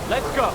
Let's go.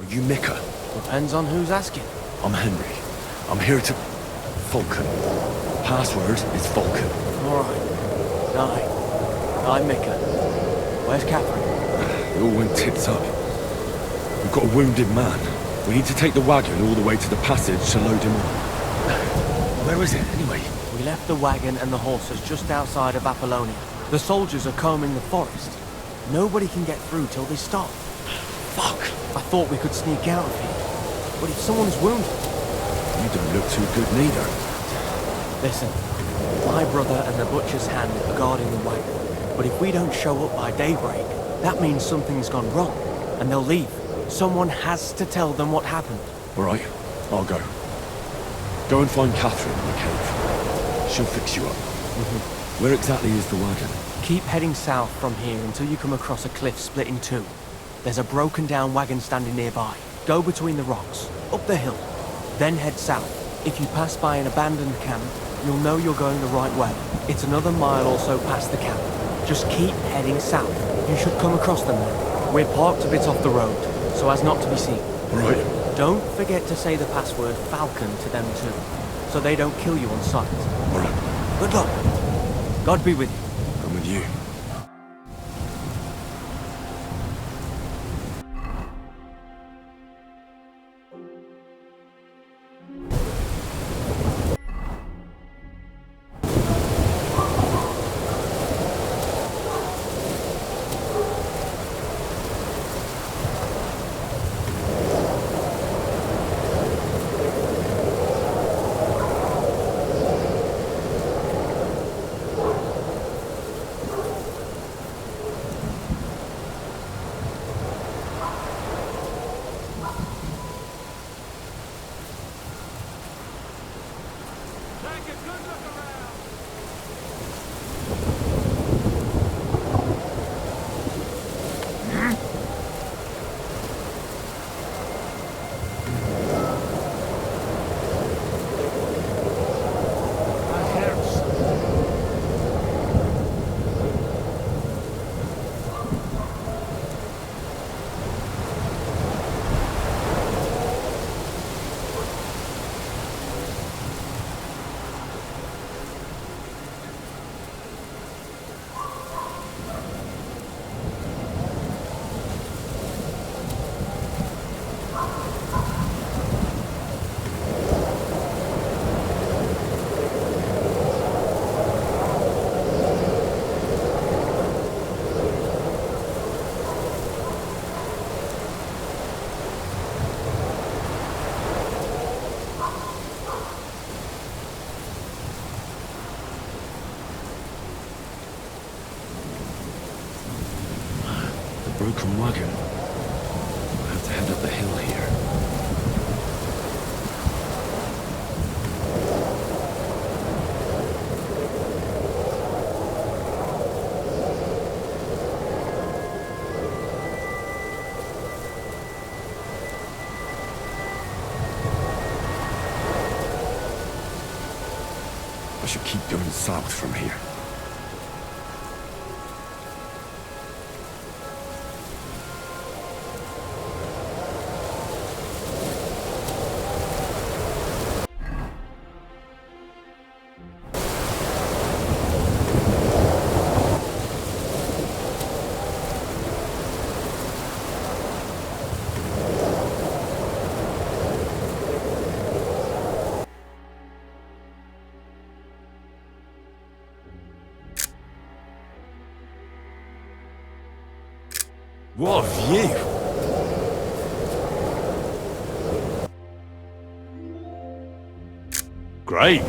You Mika? Depends on who's asking. I'm Henry. I'm here to... Falcon. Password is Falcon. Alright. I'm Mika. Where's Catherine? It all went tits up. We've got a wounded man. We need to take the wagon all the way to the passage to load him on. Where is it, anyway? We left the wagon and the horses just outside of Apollonia. The soldiers are combing the forest. Nobody can get through till they stop. Fuck! I thought we could sneak out of here. But if someone's wounded... You don't look too good neither. Listen, my brother and the butcher's hand are guarding the wagon. But if we don't show up by daybreak, that means something's gone wrong. And they'll leave. Someone has to tell them what happened. Alright, I'll go. Go and find Catherine in the cave. She'll fix you up. Where exactly is the wagon? Keep heading south from here until you come across a cliff split in two. There's a broken down wagon standing nearby. Go between the rocks, up the hill, then head south. If you pass by an abandoned camp, you'll know you're going the right way. It's another mile or so past the camp. Just keep heading south. You should come across them then. We're parked a bit off the road, so as not to be seen. Right. Don't forget to say the password Falcon to them too, so they don't kill you on sight. Alright. Good luck. God be with you. I'm with you. broken wagon. I have to head up the hill here. I should keep going south from here. What a view! Great!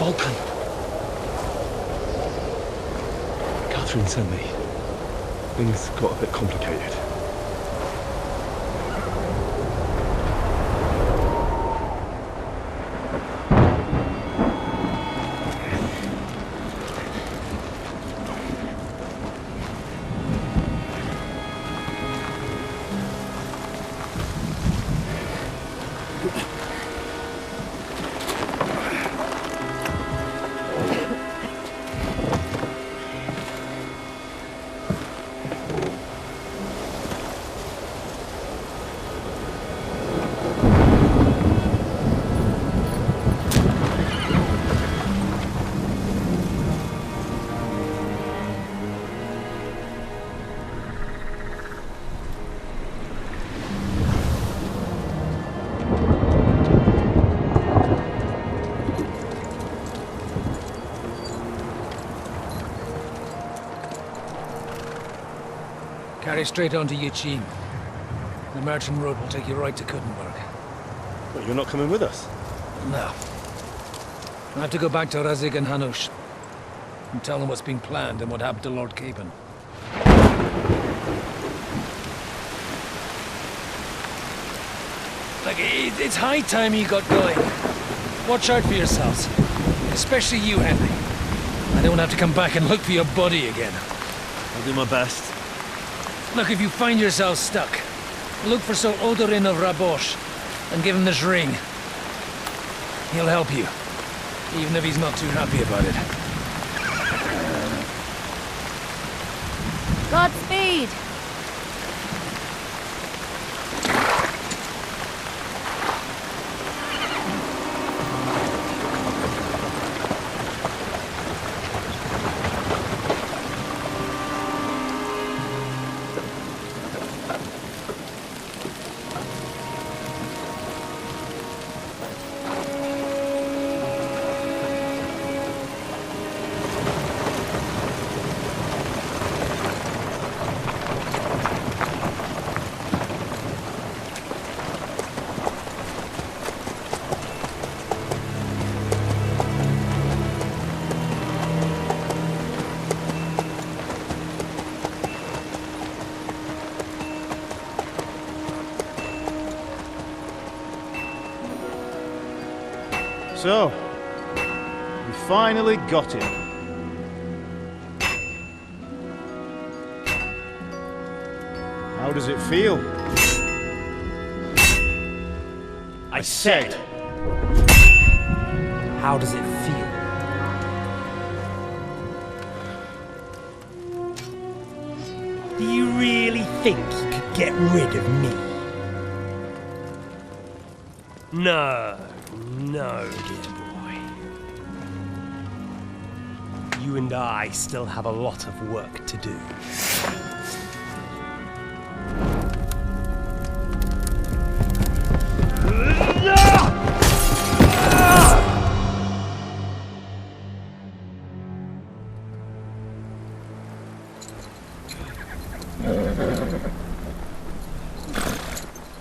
Vulcan! Catherine sent me. Things got a bit complicated. Carry straight on to Yuqin. The merchant road will take you right to Kuttenberg. But you're not coming with us? No. I have to go back to Razig and Hanush and tell them what's been planned and what happened to Lord Capen. Look, it's high time you got going. Watch out for yourselves. Especially you, Henry. I don't have to come back and look for your body again. I'll do my best. Look, if you find yourself stuck, look for Sir Odorin of Rabosh and give him this ring. He'll help you, even if he's not too happy about it. Godspeed! So, we finally got him. How does it feel? I said, how does it feel? Do you really think you could get rid of me? No, no, dear boy. You and I still have a lot of work to do.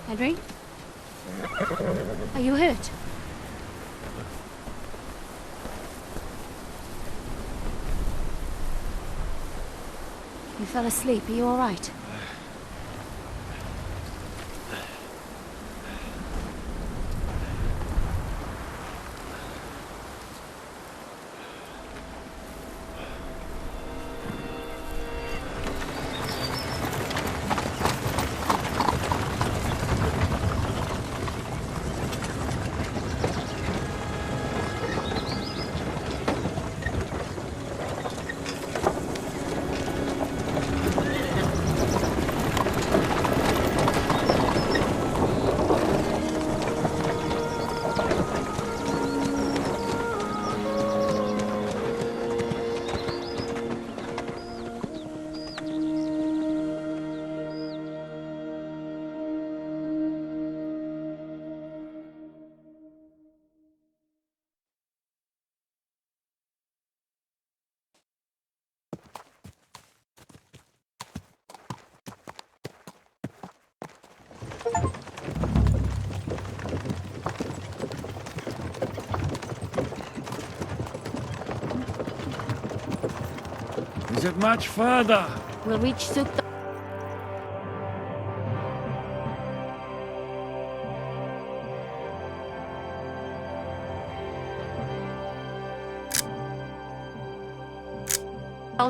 Henry? Are you hurt? You fell asleep. Are you all right? Is it much further? We'll reach Suk.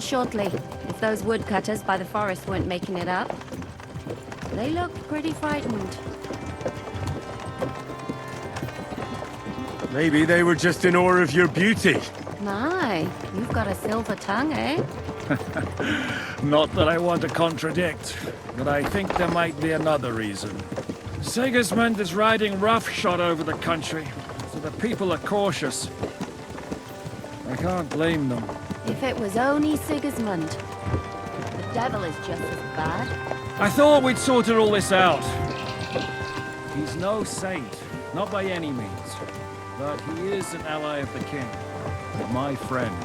Shortly, if those woodcutters by the forest weren't making it up. They look pretty frightened. Maybe they were just in awe of your beauty. My, you've got a silver tongue, eh? Not that I want to contradict, but I think there might be another reason. Sigismund is riding roughshod over the country, so the people are cautious. I can't blame them. If it was only Sigismund. The devil is just as bad. I thought we'd sorted all this out. He's no saint, not by any means, but he is an ally of the king, my friend.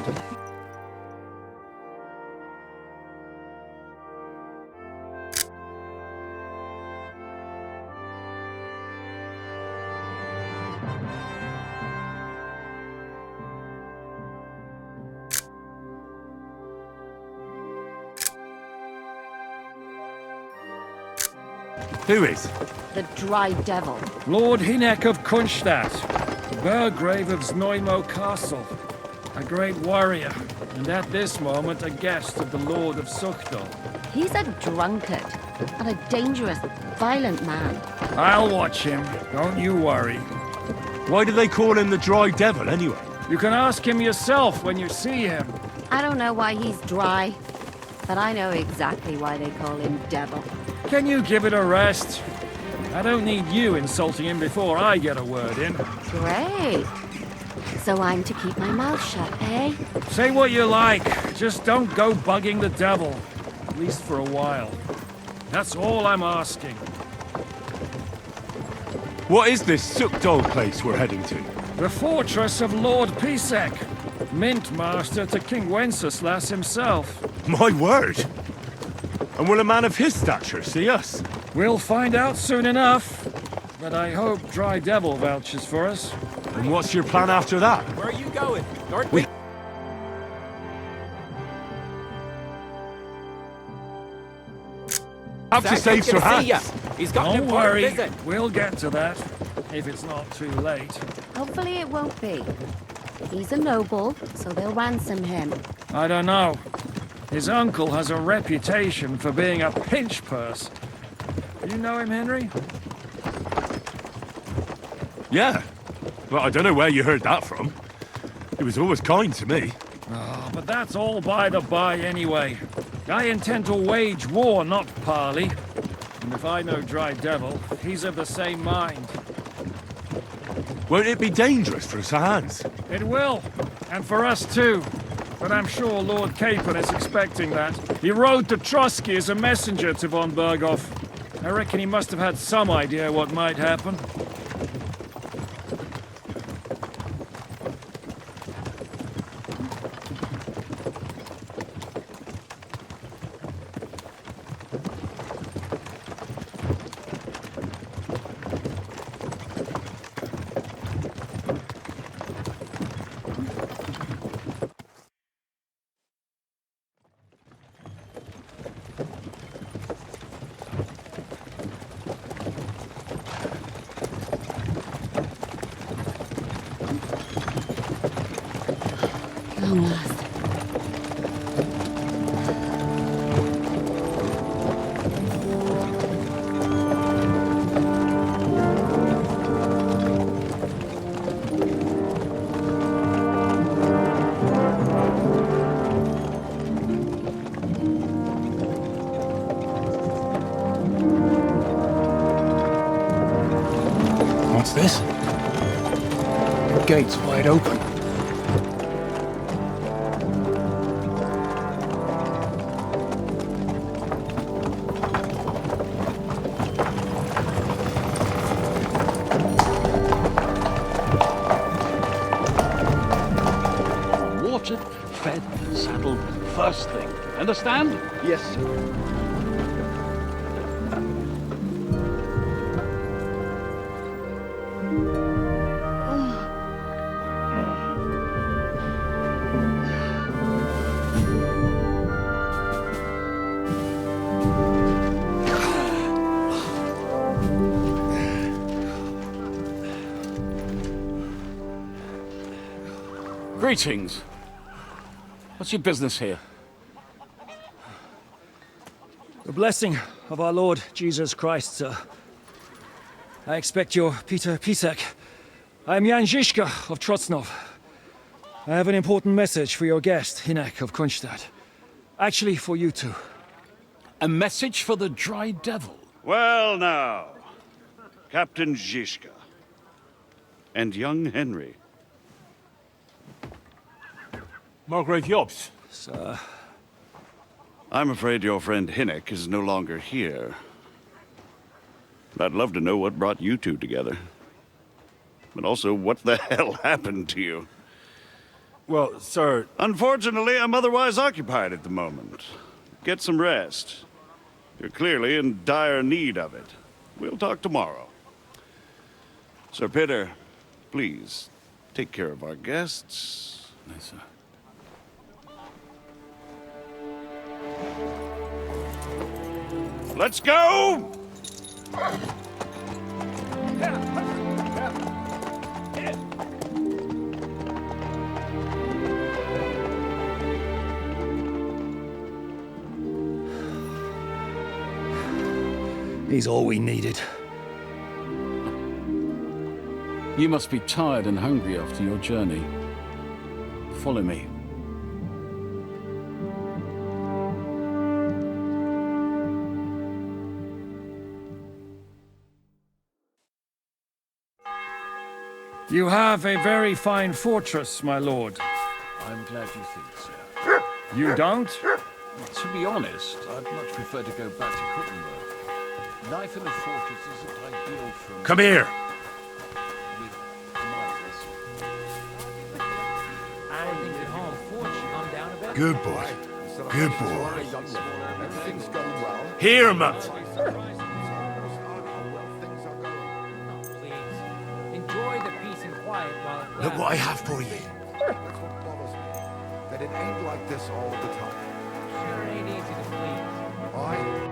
Who is? The Dry Devil. Lord Hynek of Kunstadt, the Burgrave of Znojmo Castle, a great warrior, and at this moment a guest of the Lord of Suchdol. He's a drunkard and a dangerous, violent man. I'll watch him, don't you worry. Why do they call him the Dry Devil, anyway? You can ask him yourself when you see him. I don't know why he's dry, but I know exactly why they call him Devil. Can you give it a rest? I don't need you insulting him before I get a word in. Great. So I'm to keep my mouth shut, eh? Say what you like, just don't go bugging the devil. At least for a while. That's all I'm asking. What is this Suchdol place we're heading to? The fortress of Lord Pisek, Mint Master to King Wenceslas himself. My word! And will a man of his stature see us? We'll find out soon enough. But I hope Dry Devil vouches for us. And what's your plan after that? Where are you going? We- Have to save Sir Hans. He's got Don't worry, we'll get to that. If it's not too late. Hopefully it won't be. He's a noble, so they'll ransom him. I don't know. His uncle has a reputation for being a pinch purse. You know him, Henry? Yeah. Well, I don't know where you heard that from. He was always kind to me. Oh, but that's all by the by anyway. I intend to wage war, not parley. And if I know Dry Devil, he's of the same mind. Won't it be dangerous for Sir Hans? It will, and for us too. But I'm sure Lord Capon is expecting that. He rode to Trotsky as a messenger to von Berghoff. I reckon he must have had some idea what might happen. Long last. What's this? The gate's wide open. Watered, fed, and saddled first thing. Understand? Yes, sir. Greetings. What's your business here? The blessing of our Lord Jesus Christ, sir. I expect you're Peter Pisek. I am Jan Žižka of Trocnov. I have an important message for your guest, Hynek of Kunstadt. Actually, for you two. A message for the Dry Devil. Well now, Captain Žižka and young Henry. Margrave Jobs. Sir. I'm afraid your friend Hynek is no longer here. I'd love to know what brought you two together. But also, what the hell happened to you? Well, sir... Unfortunately, I'm otherwise occupied at the moment. Get some rest. You're clearly in dire need of it. We'll talk tomorrow. Sir Peter, please, take care of our guests. Yes, sir. Let's go! He's all we needed. You must be tired and hungry after your journey. Follow me. You have a very fine fortress, my lord. I'm glad you think so. You don't? To be honest, I'd much prefer to go back to Kuttenberg. Life in a fortress isn't ideal for... Come here! Good boy. Good boy. Here, Mutt. Enjoy the peace and quiet while it lasts. Look what I have for you. That's what bothers me. That it ain't like this all the time. Sure ain't easy to believe. I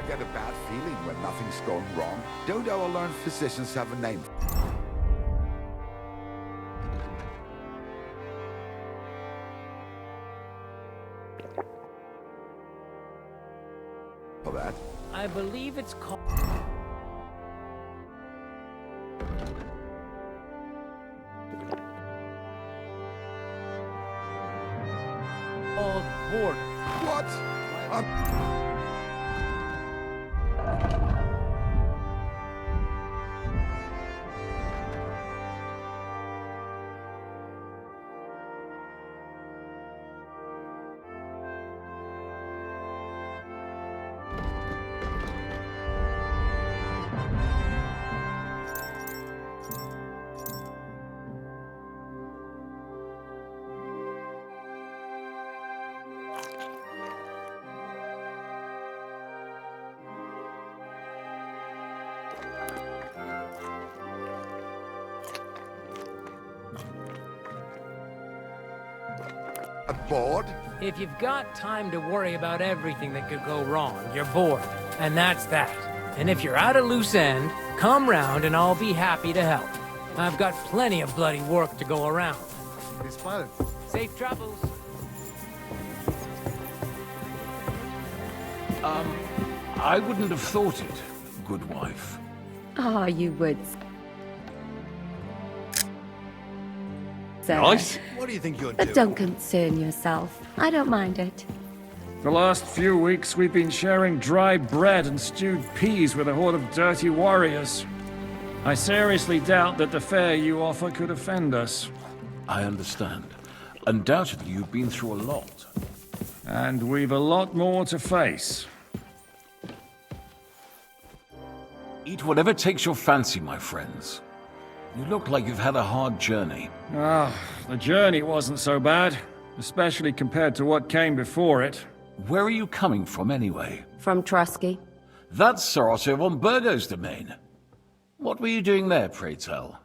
get a bad feeling when nothing's going wrong. Don't our learned physicians have a name for that? I believe it's called... called border. What? Bored? If you've got time to worry about everything that could go wrong, you're bored. And that's that. And if you're at a loose end, come round and I'll be happy to help. I've got plenty of bloody work to go around. Safe travels. I wouldn't have thought it, good wife. Ah, you would. Sir. Nice. What do you think you're But don't concern yourself. I don't mind it. The last few weeks we've been sharing dry bread and stewed peas with a horde of dirty warriors. I seriously doubt that the fare you offer could offend us. I understand. Undoubtedly you've been through a lot. And we've a lot more to face. Eat whatever takes your fancy, my friends. You look like you've had a hard journey. The journey wasn't so bad, especially compared to what came before it. Where are you coming from, anyway? From Trusky. That's Sir Otto von Burgo's domain. What were you doing there, pray tell?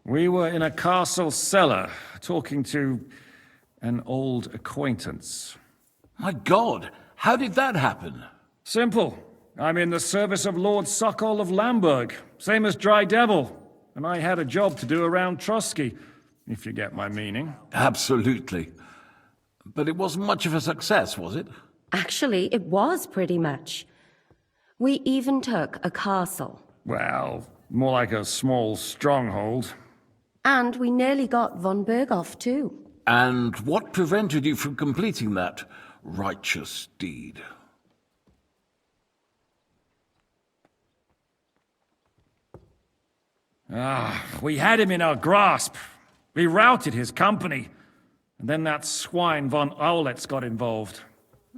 We were in a castle cellar, talking to an old acquaintance. My God, how did that happen? Simple. I'm in the service of Lord Suckall of Lamberg, same as Dry Devil. And I had a job to do around Trusky, if you get my meaning. Absolutely. But it wasn't much of a success, was it? Actually, it was pretty much. We even took a castle. Well, more like a small stronghold. And we nearly got von Berghoff, too. And what prevented you from completing that righteous deed? We had him in our grasp. We routed his company. And then that swine von Aulitz got involved.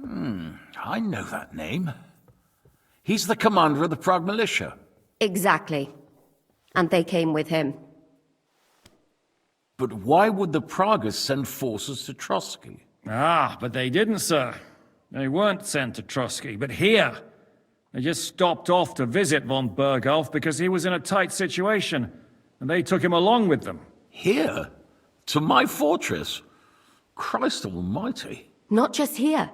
I know that name. He's the commander of the Prague militia. Exactly. And they came with him. But why would the Praguers send forces to Trusky? But they didn't, sir. They weren't sent to Trusky, but here. They just stopped off to visit von Berghoff because he was in a tight situation, and they took him along with them. Here? To my fortress? Christ almighty. Not just here,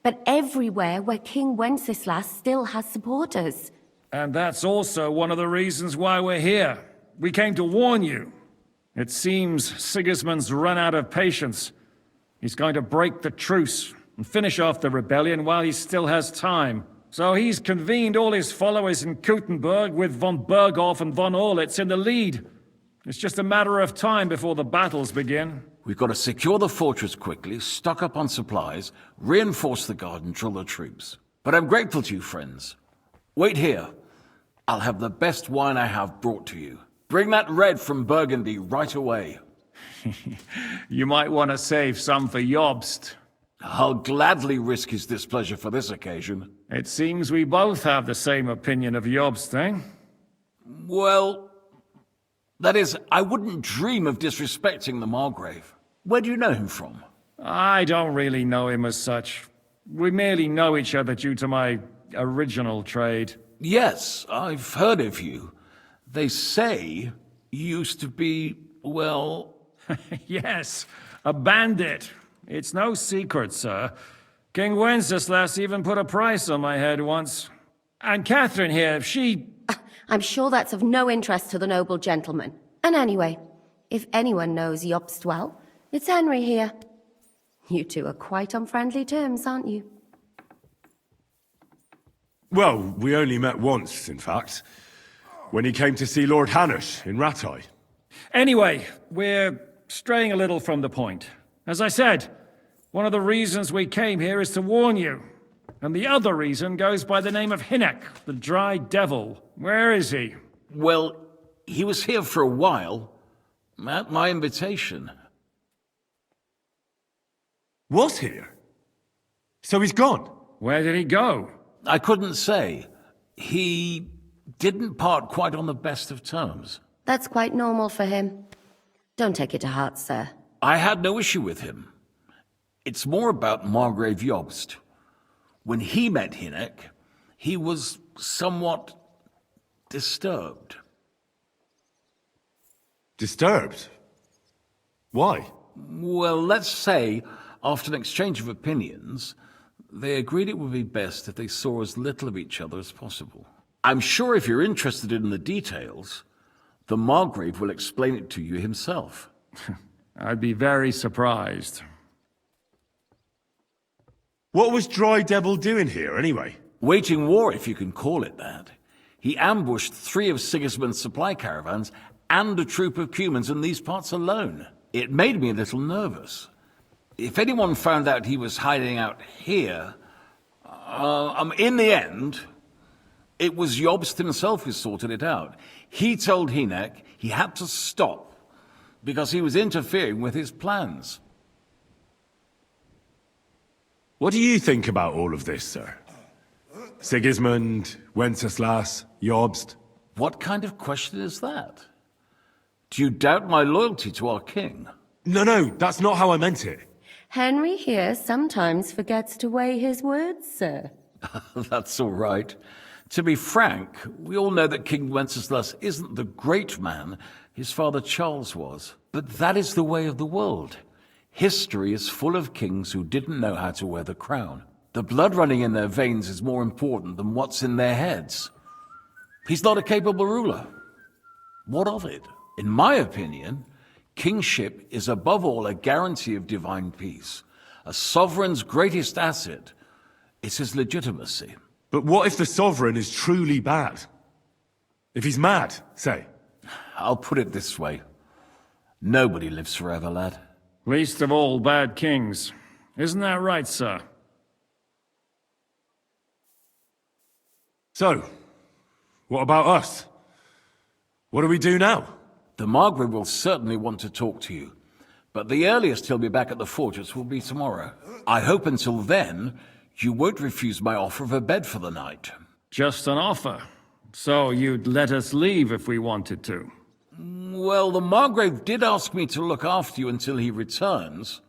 but everywhere where King Wenceslas still has supporters. And that's also one of the reasons why we're here. We came to warn you. It seems Sigismund's run out of patience. He's going to break the truce and finish off the rebellion while he still has time. So he's convened all his followers in Kuttenberg with von Berghoff and von Aulitz in the lead. It's just a matter of time before the battles begin. We've got to secure the fortress quickly, stock up on supplies, reinforce the guard and drill the troops. But I'm grateful to you, friends. Wait here. I'll have the best wine I have brought to you. Bring that red from Burgundy right away. You might want to save some for Jobst. I'll gladly risk his displeasure for this occasion. It seems we both have the same opinion of Jobst, eh? Well, that is, I wouldn't dream of disrespecting the Margrave. Where do you know him from? I don't really know him as such. We merely know each other due to my original trade. Yes, I've heard of you. They say you used to be, well... Yes, a bandit. It's no secret, sir. King Wenceslas even put a price on my head once. And Catherine here, she... I'm sure that's of no interest to the noble gentleman. And anyway, if anyone knows Jobst well, it's Henry here. You two are quite on friendly terms, aren't you? Well, we only met once, in fact. When he came to see Lord Hanush in Rattay. Anyway, we're straying a little from the point. As I said, one of the reasons we came here is to warn you. And the other reason goes by the name of Hynek, the Dry Devil. Where is he? Well, he was here for a while, at my invitation. Was here? So he's gone? Where did he go? I couldn't say. He didn't part quite on the best of terms. That's quite normal for him. Don't take it to heart, sir. I had no issue with him. It's more about Margrave Jobst. When he met Hynek, he was somewhat disturbed. Disturbed? Why? Well, let's say, after an exchange of opinions, they agreed it would be best if they saw as little of each other as possible. I'm sure if you're interested in the details, the Margrave will explain it to you himself. I'd be very surprised. What was Dry Devil doing here, anyway? Waging war, if you can call it that. He ambushed 3 of Sigismund's supply caravans and a troop of Cumans in these parts alone. It made me a little nervous. If anyone found out he was hiding out here, in the end, it was Jobst himself who sorted it out. He told Hynek he had to stop because he was interfering with his plans. What do you think about all of this, sir? Sigismund, Wenceslas, Jobst? What kind of question is that? Do you doubt my loyalty to our king? No, that's not how I meant it. Henry here sometimes forgets to weigh his words, sir. That's all right. To be frank, we all know that King Wenceslas isn't the great man his father Charles was. But that is the way of the world. History is full of kings who didn't know how to wear the crown. The blood running in their veins is more important than what's in their heads. He's not a capable ruler. What of it? In my opinion, kingship is above all a guarantee of divine peace. A sovereign's greatest asset is his legitimacy. But what if the sovereign is truly bad? If he's mad, say? I'll put it this way. Nobody lives forever, lad. Least of all bad kings. Isn't that right, sir? So, what about us? What do we do now? The Margrave will certainly want to talk to you, but the earliest he'll be back at the fortress will be tomorrow. I hope until then, you won't refuse my offer of a bed for the night. Just an offer. So you'd let us leave if we wanted to? Well, the Margrave did ask me to look after you until he returns,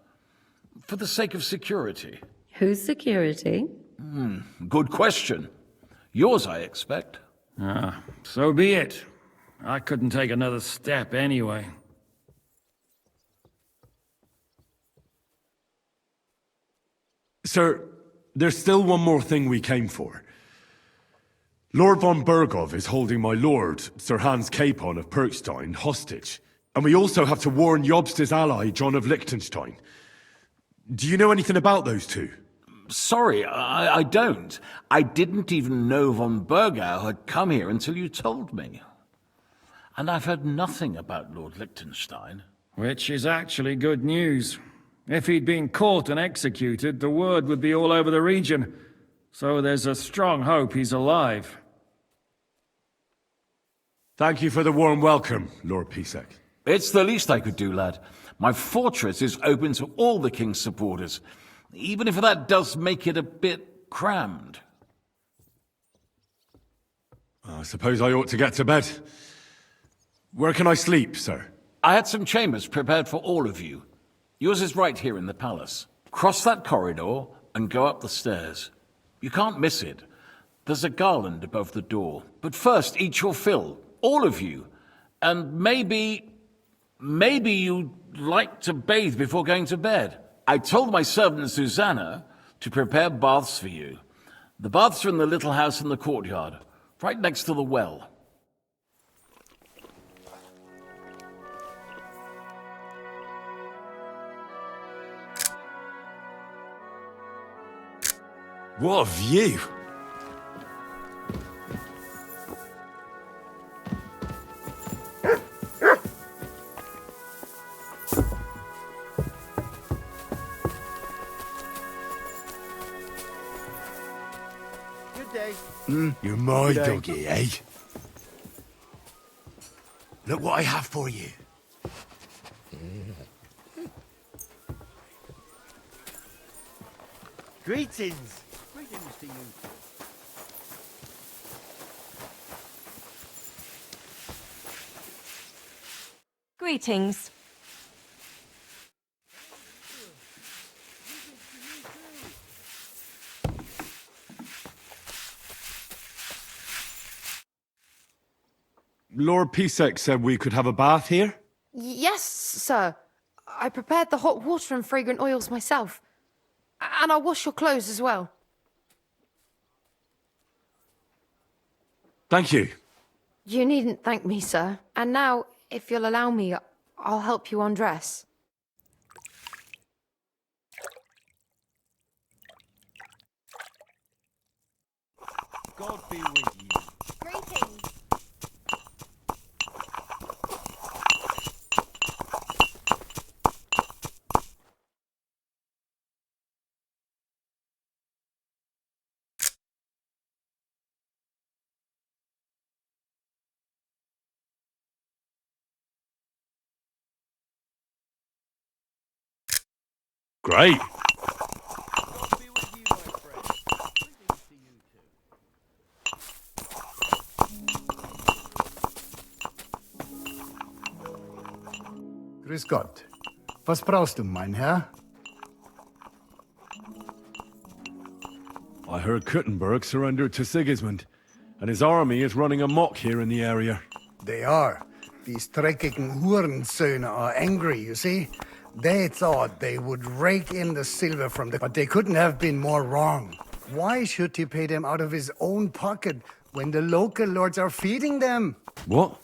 for the sake of security. Whose security? Good question. Yours, I expect. So be it. I couldn't take another step anyway. Sir, there's still one more thing we came for. Lord von Bergov is holding my lord, Sir Hans Capon of Perkstein, hostage. And we also have to warn Jobst's ally, John of Liechtenstein. Do you know anything about those two? Sorry, I don't. I didn't even know von Bergau had come here until you told me. And I've heard nothing about Lord Liechtenstein. Which is actually good news. If he'd been caught and executed, the word would be all over the region. So there's a strong hope he's alive. Thank you for the warm welcome, Lord Pisek. It's the least I could do, lad. My fortress is open to all the king's supporters, even if that does make it a bit crammed. I suppose I ought to get to bed. Where can I sleep, sir? I had some chambers prepared for all of you. Yours is right here in the palace. Cross that corridor and go up the stairs. You can't miss it. There's a garland above the door. But first, eat your fill. All of you. And maybe you'd like to bathe before going to bed. I told my servant Susanna to prepare baths for you. The baths are in the little house in the courtyard, right next to the well. What a view! Good day. You're my Good day. doggy, eh? Look what I have for you. Greetings. Greetings to you. Greetings. Lord Pisek said we could have a bath here? Yes, sir. I prepared the hot water and fragrant oils myself. And I'll wash your clothes as well. Thank you. You needn't thank me, sir. And now, if you'll allow me, I'll help you undress. God be with you. Greetings. Great. God be with you, my friend. Greetings to you too. Grüß Gott. Was brauchst du, mein Herr? I heard Kuttenberg surrendered to Sigismund, and his army is running amok here in the area. They are. These dreckigen Hurensöhne are angry, you see? They thought they would rake in the silver from the... But they couldn't have been more wrong. Why should he pay them out of his own pocket when the local lords are feeding them? What?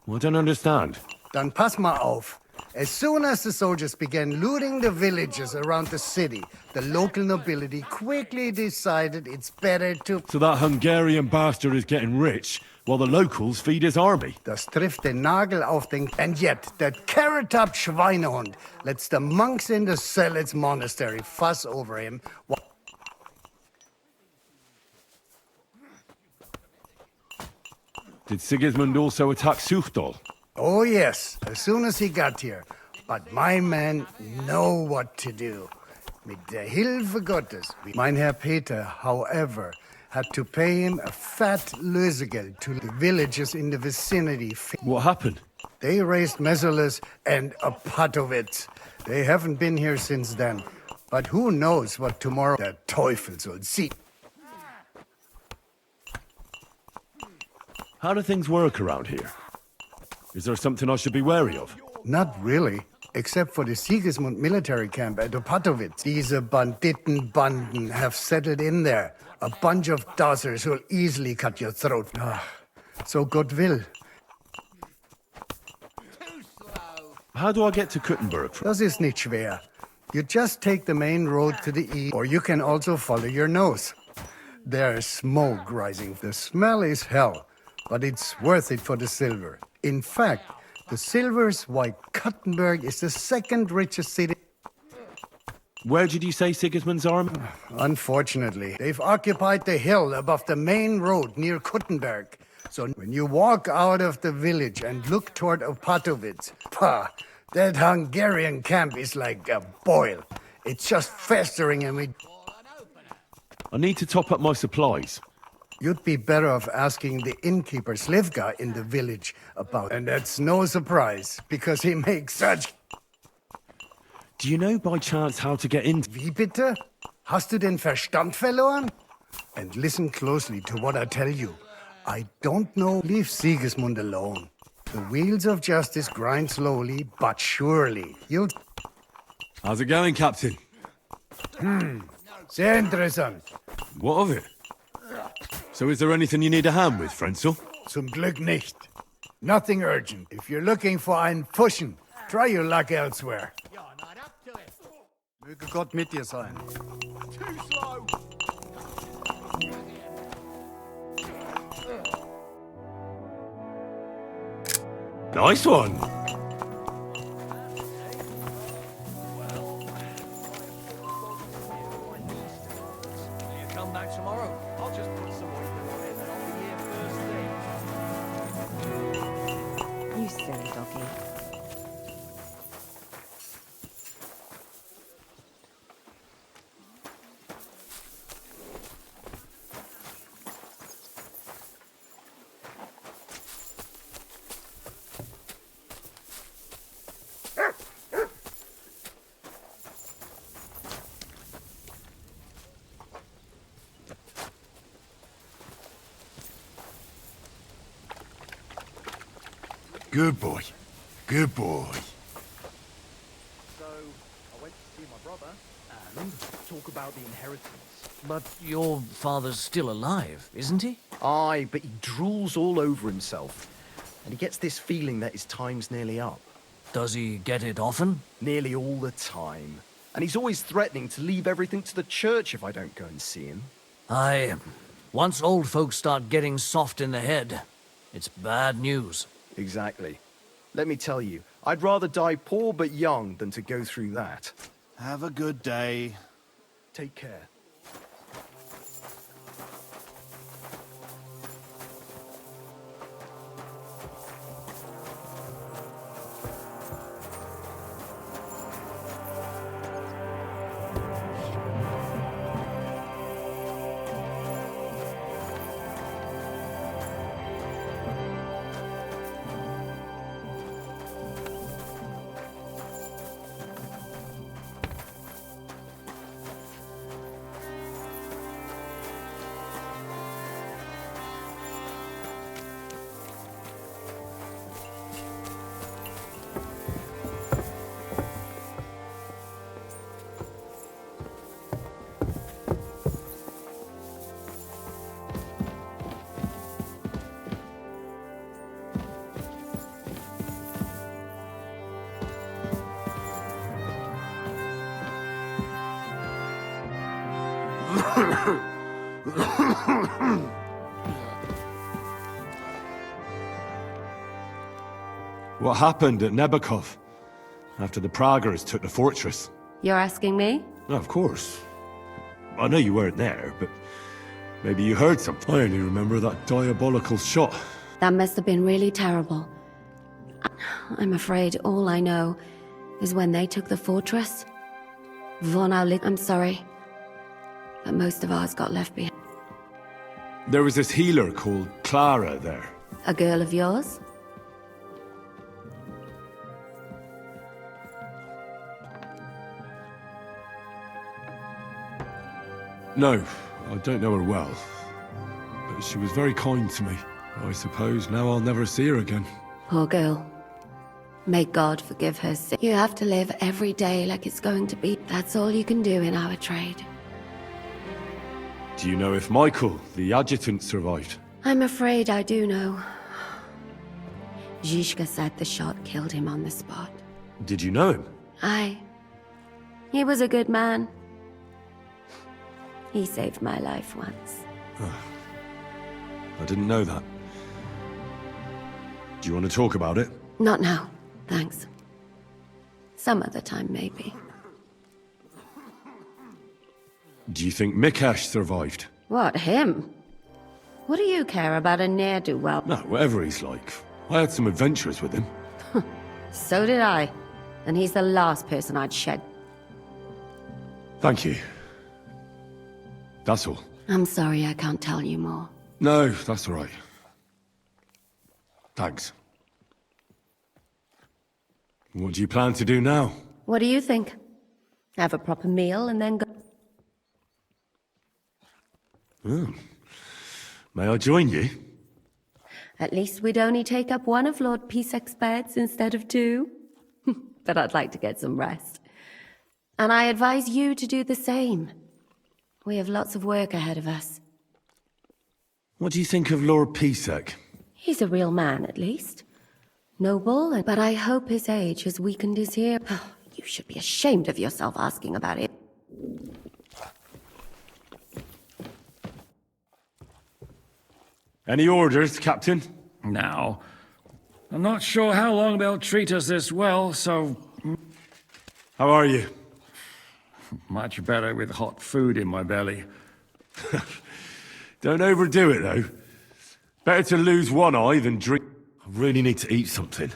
Well, I don't understand. Dann pass mal auf. As soon as the soldiers began looting the villages around the city, the local nobility quickly decided it's better to... So that Hungarian bastard is getting rich, while the locals feed his army. Das trifft den Nagel auf den... And yet, that carrot-top Schweinehund lets the monks in the Zealots monastery fuss over him. Did Sigismund also attack Suchdol? Oh yes, as soon as he got here. But my men know what to do. Mit der Hilfe Gottes. Mein Herr Peter, however, had to pay him a fat lösegeld to the villages in the vicinity. What happened? They raised Messerles and Opatovitz. They haven't been here since then. But who knows what tomorrow der Teufel soll see. How do things work around here? Is there something I should be wary of? Not really, except for the Sigismund military camp at Opatovitz. These Banditenbanden have settled in there. A bunch of dossers who'll easily cut your throat. So God will. How do I get to Kuttenberg? Das ist nicht schwer. You just take the main road to the east, or you can also follow your nose. There's smoke rising. The smell is hell, but it's worth it for the silver. In fact, the silver's why Kuttenberg is the second richest city. Where did you say Sigismund's army? Unfortunately, they've occupied the hill above the main road near Kuttenberg. So when you walk out of the village and look toward Opatovitz, that Hungarian camp is like a boil. It's just festering and we... I need to top up my supplies. You'd be better off asking the innkeeper Slivka in the village about... And that's no surprise, because he makes such... Do you know by chance how to get in? Wie bitte? Hast du den Verstand verloren? And listen closely to what I tell you. I don't know. Leave Sigismund alone. The wheels of justice grind slowly, but surely. You'll... How's it going, Captain? Sehr interessant. What of it? So is there anything you need a hand with, Frenzel? Zum Glück nicht. Nothing urgent. If you're looking for einen Pfuschen, try your luck elsewhere. Möge Gott mit dir sein. Too slow. Nice one! You come back tomorrow. I'll just put some ointment on it and I'll be here first thing. You silly doggy. Good boy. Good boy. So, I went to see my brother and talk about the inheritance. But your father's still alive, isn't he? Aye, but he drools all over himself. And he gets this feeling that his time's nearly up. Does he get it often? Nearly all the time. And he's always threatening to leave everything to the church if I don't go and see him. Aye. Once old folks start getting soft in the head, it's bad news. Exactly. Let me tell you, I'd rather die poor but young than to go through that. Have a good day. Take care. What happened at Nebakov after the Praguers took the fortress? You're asking me? No, of course. I know you weren't there, but maybe you heard something. I only remember that diabolical shot. That must have been really terrible. I'm afraid all I know is when they took the fortress. I'm sorry, but most of ours got left behind. There was this healer called Clara there. A girl of yours? No, I don't know her well. But she was very kind to me. I suppose now I'll never see her again. Poor girl. May God forgive her sin. You have to live every day like it's going to be. That's all you can do in our trade. Do you know if Michael, the adjutant, survived? I'm afraid I do know. Zhishka said the shot killed him on the spot. Did you know him? Aye. He was a good man. He saved my life once. I didn't know that. Do you want to talk about it? Not now, thanks. Some other time, maybe. Do you think Mikesh survived? What, him? What do you care about a ne'er-do-well? No, whatever he's like. I had some adventures with him. So did I. And he's the last person I'd shed. Thank you. That's all. I'm sorry I can't tell you more. No, that's all right. Thanks. What do you plan to do now? What do you think? Have a proper meal and then go... Oh. May I join you? At least we'd only take up one of Lord Pisac's beds instead of two. But I'd like to get some rest. And I advise you to do the same. We have lots of work ahead of us. What do you think of Lord Pisek? He's a real man, at least. Noble, but I hope his age has weakened his ear. You should be ashamed of yourself asking about it. Any orders, Captain? Now, I'm not sure how long they'll treat us this well, so... How are you? Much better with hot food in my belly. Don't overdo it, though. Better to lose one eye than drink... I really need to eat something.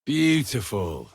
Beautiful.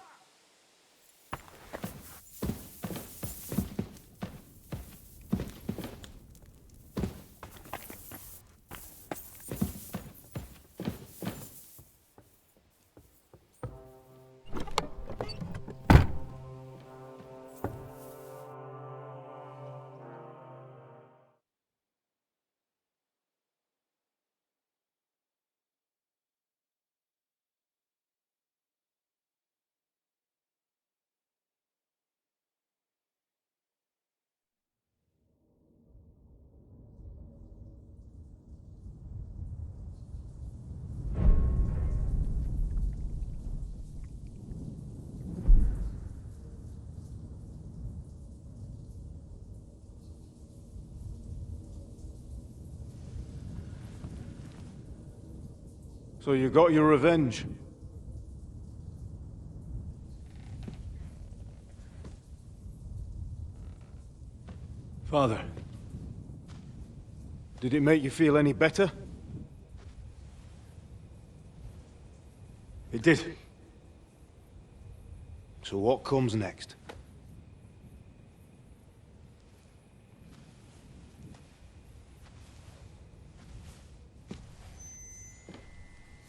So you got your revenge? Father, did it make you feel any better? It did. So what comes next?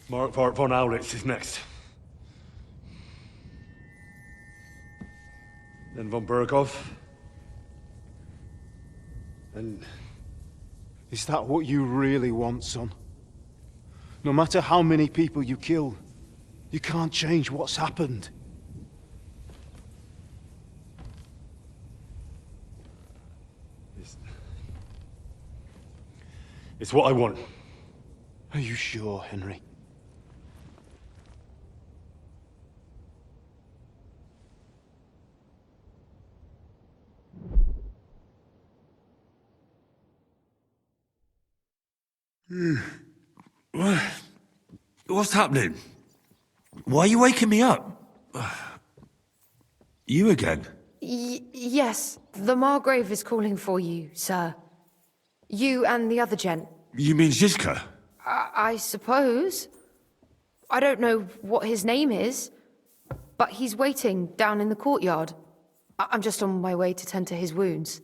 Mark von Aulitz is next. Then von Berghoff. And is that what you really want, son? No matter how many people you kill, you can't change what's happened. It's what I want. Are you sure, Henry? What's happening? Why are you waking me up? You again? Yes, the Margrave is calling for you, sir. You and the other gent. You mean Zizka? I suppose. I don't know what his name is, but he's waiting down in the courtyard. I'm just on my way to tend to his wounds.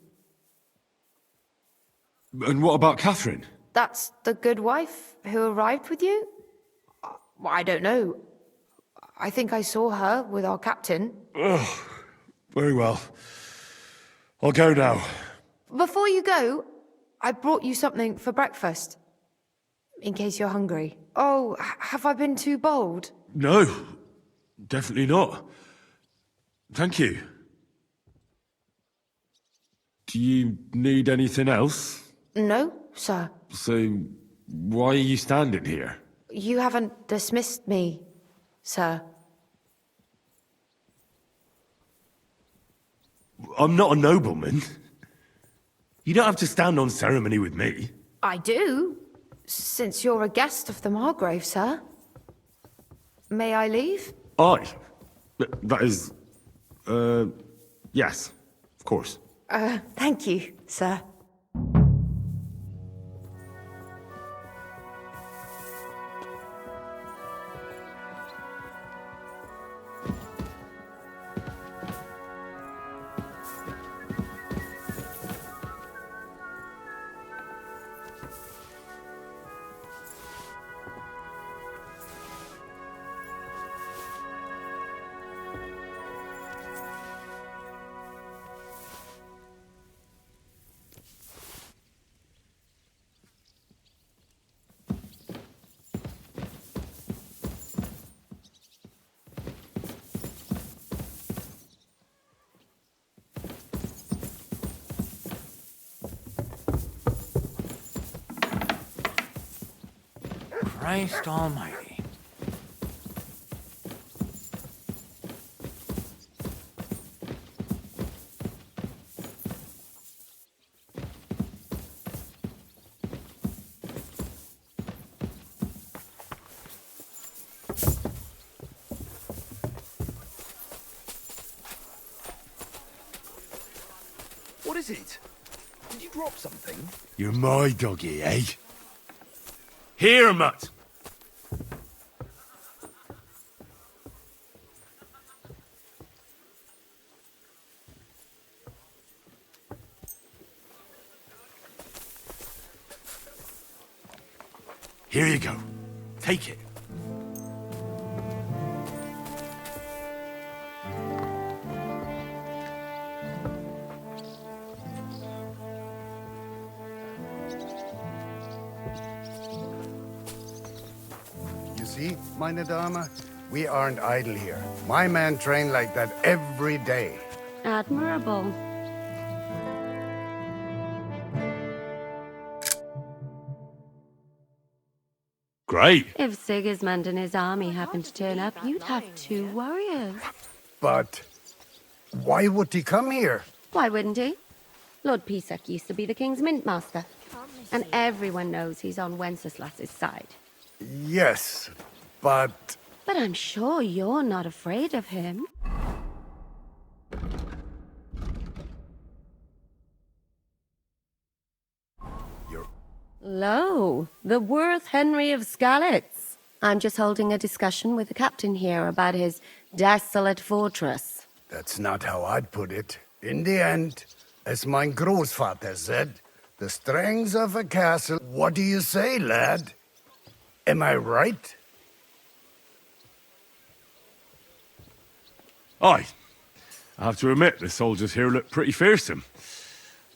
And what about Catherine? That's the good wife who arrived with you? I don't know. I think I saw her with our captain. Oh, very well. I'll go now. Before you go, I brought you something for breakfast. In case you're hungry. Oh, have I been too bold? No, definitely not. Thank you. Do you need anything else? No, sir. So, why are you standing here? You haven't dismissed me, sir. I'm not a nobleman. You don't have to stand on ceremony with me. I do, since you're a guest of the Margrave, sir. May I leave? That is... yes, of course. Thank you, sir. Christ almighty. What is it? Did you drop something? You're my doggy, eh? Here, mutt! Here you go. Take it. You see, meine Dame? We aren't idle here. My men train like that every day. Admirable. Great. If Sigismund and his army happened to turn up, you'd have 2 warriors. But why would he come here? Why wouldn't he? Lord Pisak used to be the king's mint master. And everyone knows he's on Wenceslas's side. Yes, but... But I'm sure you're not afraid of him. Lo, the worth Henry of Skalitz. I'm just holding a discussion with the captain here about his desolate fortress. That's not how I'd put it. In the end, as my Großvater said, the strength of a castle... What do you say, lad? Am I right? Aye. I have to admit, the soldiers here look pretty fearsome.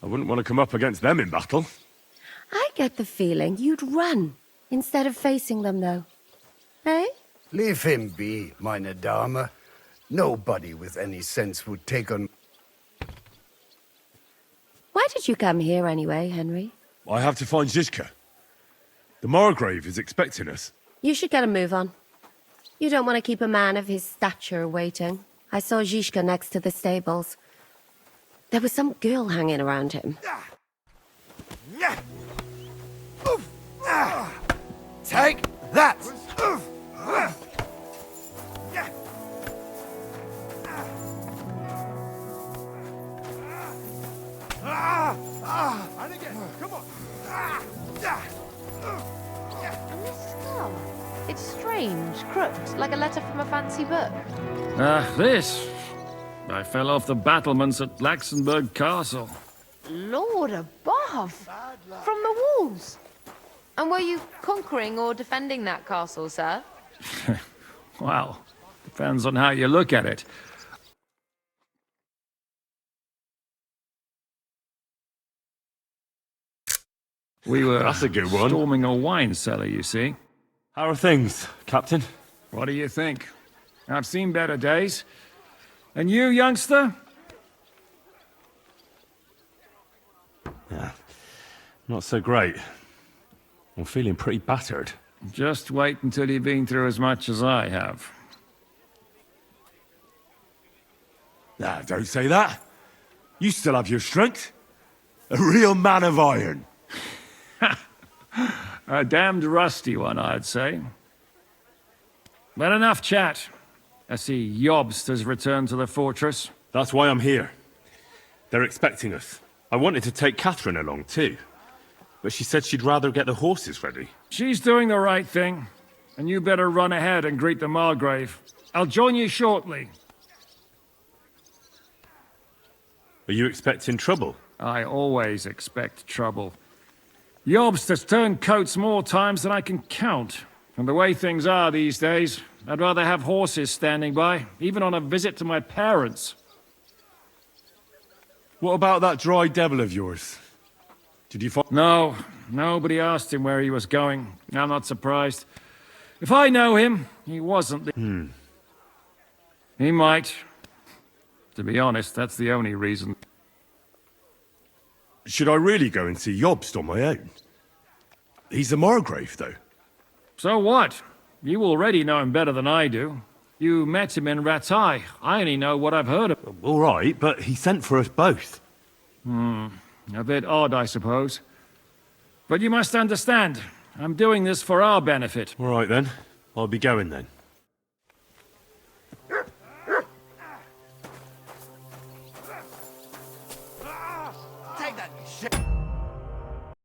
I wouldn't want to come up against them in battle. I get the feeling you'd run instead of facing them, though. Eh? Leave him be, meine Dame. Nobody with any sense would take on... Why did you come here anyway, Henry? I have to find Zizka. The Margrave is expecting us. You should get a move on. You don't want to keep a man of his stature waiting. I saw Zizka next to the stables. There was some girl hanging around him. Take that! And again, come on! And this skull? It's strange, crooked, like a letter from a fancy book. This. I fell off the battlements at Laxenburg Castle. Lord above! From the walls! And were you conquering or defending that castle, sir? Well, depends on how you look at it. We were That's a good one. Storming a wine cellar, you see. How are things, Captain? What do you think? I've seen better days. And you, youngster? Yeah, not so great. I'm feeling pretty battered. Just wait until you've been through as much as I have. Nah, don't say that. You still have your strength. A real man of iron. A damned rusty one, I'd say. But enough chat. I see Jobst has returned to the fortress. That's why I'm here. They're expecting us. I wanted to take Catherine along too, but she said she'd rather get the horses ready. She's doing the right thing, and you better run ahead and greet the Margrave. I'll join you shortly. Are you expecting trouble? I always expect trouble. Jobst has turned coats more times than I can count. And the way things are these days, I'd rather have horses standing by, even on a visit to my parents. What about that dry devil of yours? Did you find... No, nobody asked him where he was going. I'm not surprised. If I know him, he wasn't the... He might. To be honest, that's the only reason. Should I really go and see Jobst on my own? He's the Margrave, though. So what? You already know him better than I do. You met him in Ratai. I only know what I've heard of. All right, but he sent for us both. A bit odd, I suppose. But you must understand, I'm doing this for our benefit. All right then. I'll be going then.